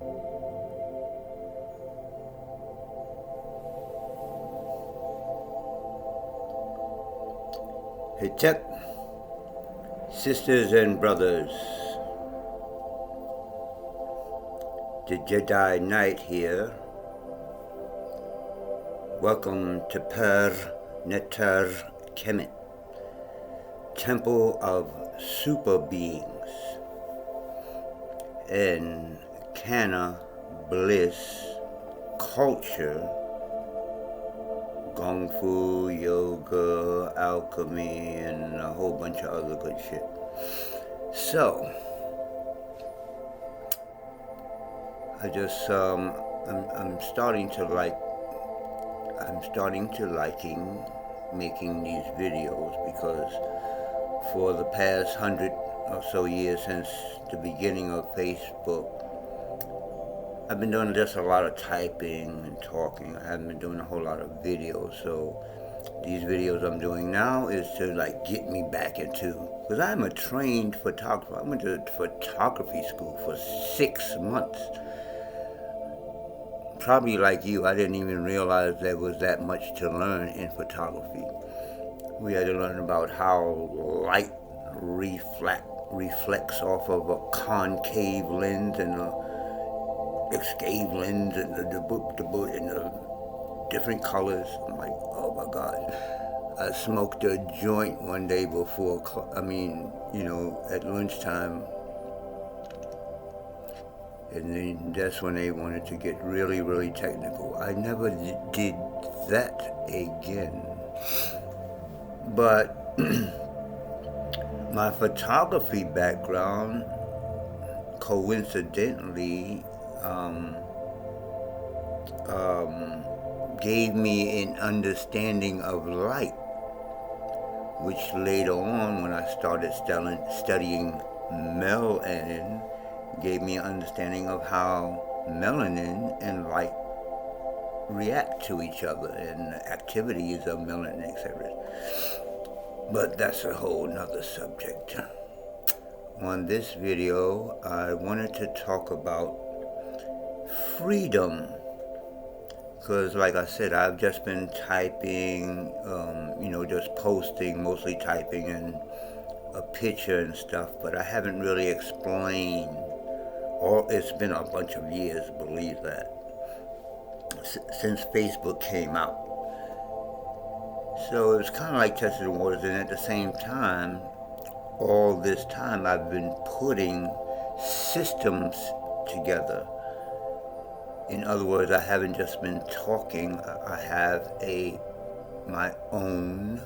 Hey, check, sisters and brothers. The Jedi Knight here. Welcome to Per Neter Kemet, Temple of Super Beings, and Canna Bliss culture, Kung Fu, yoga, alchemy, and a whole bunch of other good shit. So, I just, I'm starting to liking making these videos because for the past 100 or so years since the beginning of Facebook, I've been doing just a lot of typing and talking. I haven't been doing a whole lot of videos, so these videos I'm doing now is to get me back into, because I'm a trained photographer. I went to photography school for 6 months. Probably like you, I didn't even realize there was that much to learn in photography. We had to learn about how light reflects off of a concave lens and a escape lens and the different colors. I'm like, oh my God. I smoked a joint one day before, at lunchtime. And then that's when they wanted to get really, really technical. I never did that again. But my photography background, coincidentally, gave me an understanding of light, which later on, when I started studying melanin, gave me an understanding of how melanin and light react to each other and activities of melanin, etc. But that's a whole nother subject. On this video, I wanted to talk about freedom. Because like I said, I've just been typing, just posting, mostly typing and a picture and stuff, but I haven't really explained, or it's been a bunch of years, believe that, since Facebook came out. So it's kind of like testing the waters, and at the same time, all this time I've been putting systems together. In other words, I haven't just been talking, I have my own,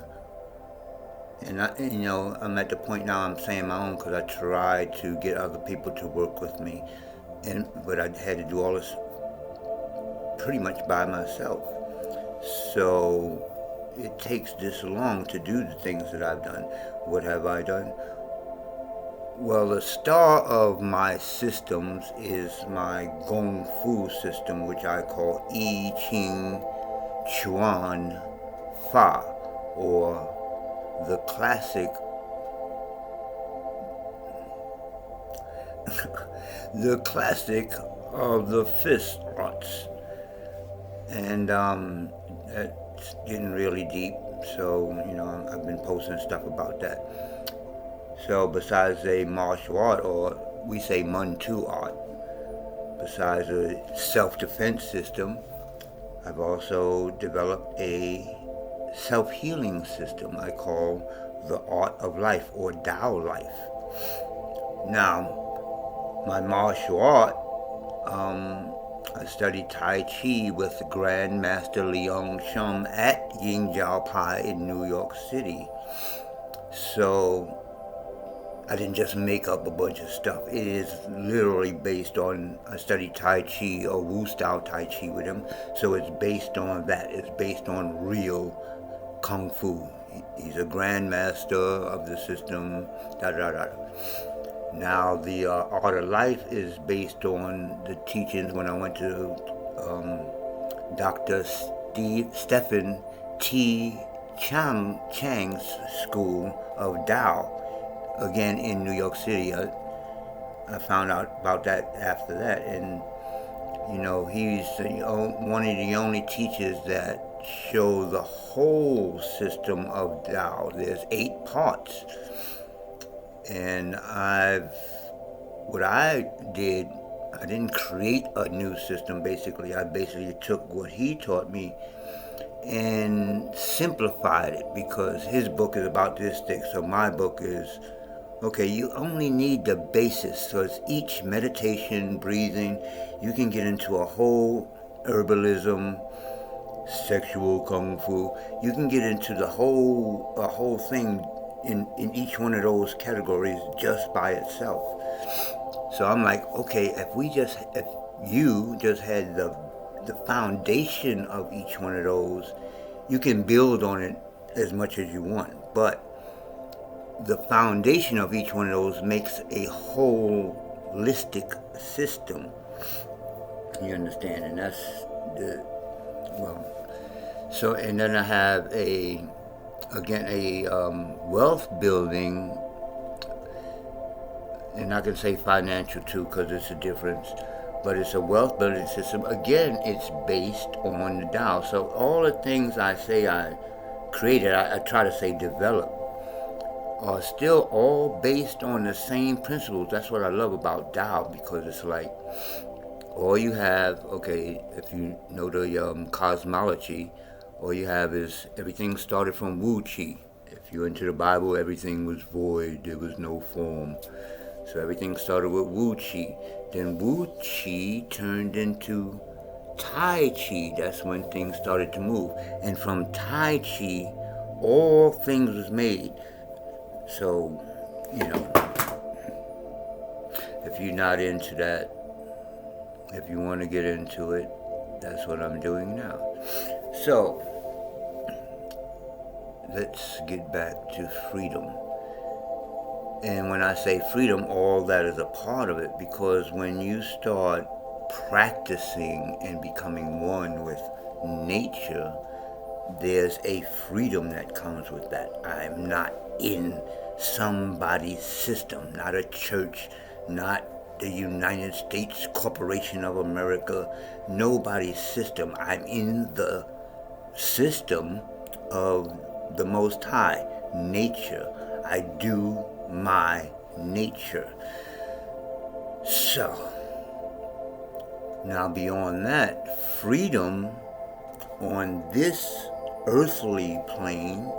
and I'm at the point now I'm saying my own because I tried to get other people to work with me, but I had to do all this pretty much by myself. So it takes this long to do the things that I've done. What have I done? Well, the star of my systems is my Kung Fu system, which I call I Ching Chuan Fa, or the classic of the fist arts. And that's getting really deep, so I've been posting stuff about that. So besides a martial art, or we say Manchu art, besides a self-defense system, I've also developed a self-healing system I call the Art of Life, or Tao Life. Now, my martial art, I studied Tai Chi with Grandmaster Leung Shum at Ying Jiao Pai in New York City. So I didn't just make up a bunch of stuff. It is literally based on, I studied Tai Chi, or Wu style Tai Chi with him, so it's based on that. It's based on real Kung Fu. He's a grandmaster of the system, Now, the Art of Life is based on the teachings when I went to Dr. Stephen T. Chang's School of Tao, again in New York City. I found out about that after that, and He's one of the only teachers that show the whole system of Tao. There's 8 parts, and what I did, I didn't create a new system. Basically, I basically took what he taught me and simplified it, because his book is about this thick. So my book is, okay, you only need the basis. So it's each meditation, breathing. You can get into a whole herbalism, sexual kung fu. You can get into a whole thing in each one of those categories just by itself. So I'm like, okay, if you just had the foundation of each one of those, you can build on it as much as you want. But the foundation of each one of those makes a holistic system. You understand? And that's so, and then I have a wealth building, and I can say financial too, because it's a difference. But it's a wealth building system. Again, it's based on the Tao. So all the things I say I created, I try to say developed, are still all based on the same principles. That's what I love about Tao, because it's like all you have, okay, if you know the cosmology, all you have is everything started from Wu Chi. If you're into the Bible, everything was void, there was no form. So everything started with Wu Chi. Then Wu Chi turned into Tai Chi. That's when things started to move. And from Tai Chi, all things was made. So, if you're not into that, if you want to get into it, that's what I'm doing now. So, let's get back to freedom. And when I say freedom, all that is a part of it, because when you start practicing and becoming one with nature, there's a freedom that comes with that. I'm not in somebody's system, not a church, not the United States Corporation of America, nobody's system. I'm in the system of the Most High, nature. I do my nature. So, now beyond that, freedom on this earthly plane,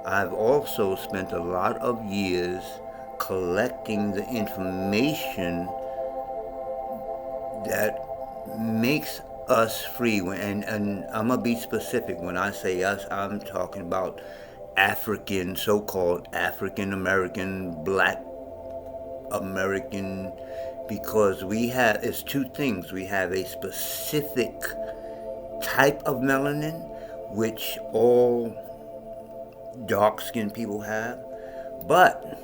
I've also spent a lot of years collecting the information that makes us free. And I'm going to be specific. When I say us, I'm talking about African, so-called African American, Black American, because it's 2 things. We have a specific type of melanin, which all dark-skinned people have, but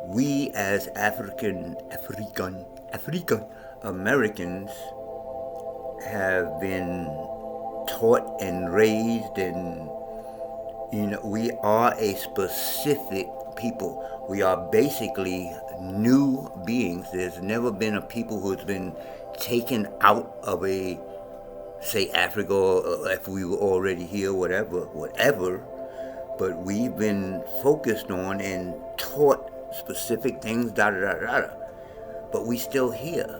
we as African Americans have been taught and raised, and we are a specific people. We are basically new beings. There's never been a people who's been taken out of say Africa, or if we were already here, whatever. But we've been focused on and taught specific things, but we still here.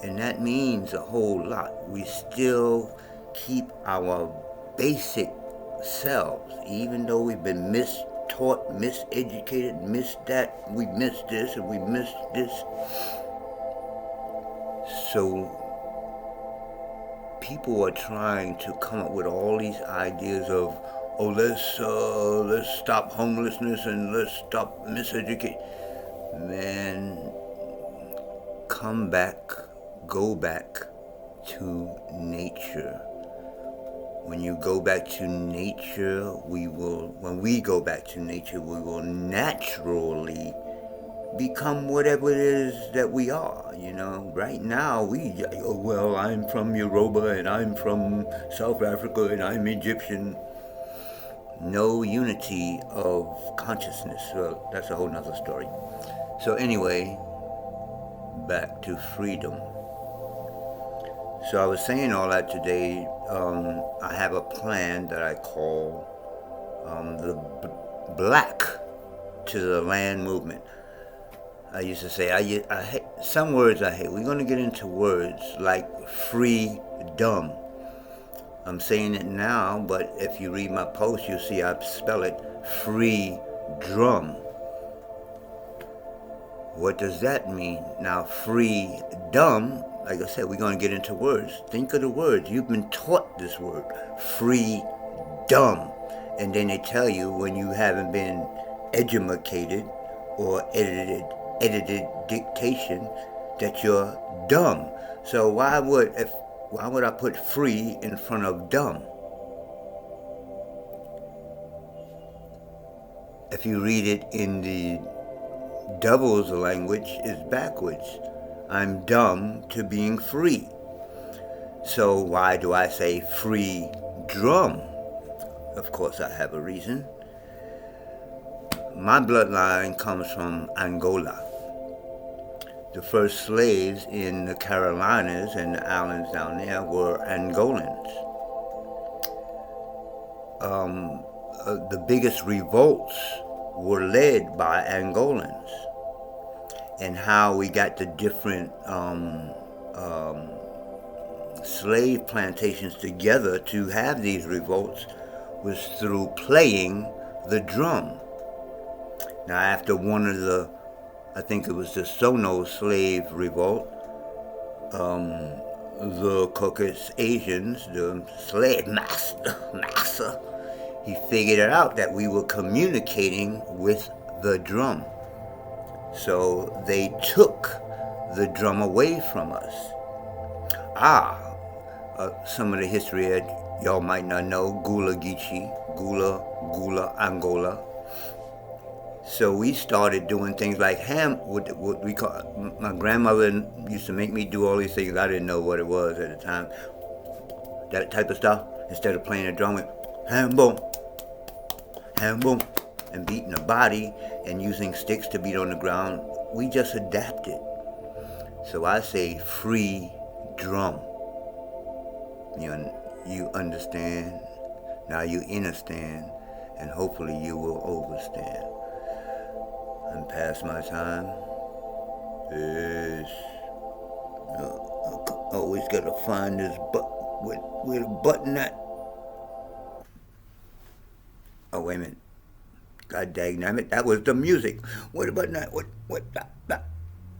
And that means a whole lot. We still keep our basic selves, even though we've been mistaught, miseducated, missed that, we missed this, and we missed this. So people are trying to come up with all these ideas of, let's stop homelessness and let's stop miseducation. Man, go back to nature. When you go back to nature, when we go back to nature, we will naturally become whatever it is that we are. Right now I'm from Yoruba and I'm from South Africa and I'm Egyptian. No unity of consciousness. Well, that's a whole nother story. So anyway, back to freedom. So I was saying all that today. I have a plan that I call the Black to the Land movement. I used to say I hate some words I hate. We're going to get into words like free dumb. I'm saying it now, but if you read my post, you'll see I spell it free drum. What does that mean? Now, free dumb, like I said, we're going to get into words. Think of the words. You've been taught this word, free dumb. And then they tell you when you haven't been educated or edited dictation that you're dumb. So why would I put free in front of dumb? If you read it in the devil's language, is backwards. I'm dumb to being free. So why do I say free drum? Of course I have a reason. My bloodline comes from Angola. The first slaves in the Carolinas and the islands down there were Angolans. The biggest revolts were led by Angolans. And how we got the different slave plantations together to have these revolts was through playing the drum. Now, after one of I think it was the Sono slave revolt, the Caucasians, the slave master, he figured it out that we were communicating with the drum. So they took the drum away from us. Some of the history that y'all might not know, Gula Geechee, Gula, Angola. So we started doing things like what we call, my grandmother used to make me do all these things. I didn't know what it was at the time. That type of stuff, instead of playing a drum with ham boom, and beating the body and using sticks to beat on the ground, we just adapted. So I say free drum. You understand, now you understand, and hopefully you will overstand. I'm past my time. Yes. Always gotta find this where the button at. Oh, wait a minute. God dang it, that was the music. Where the button at? What?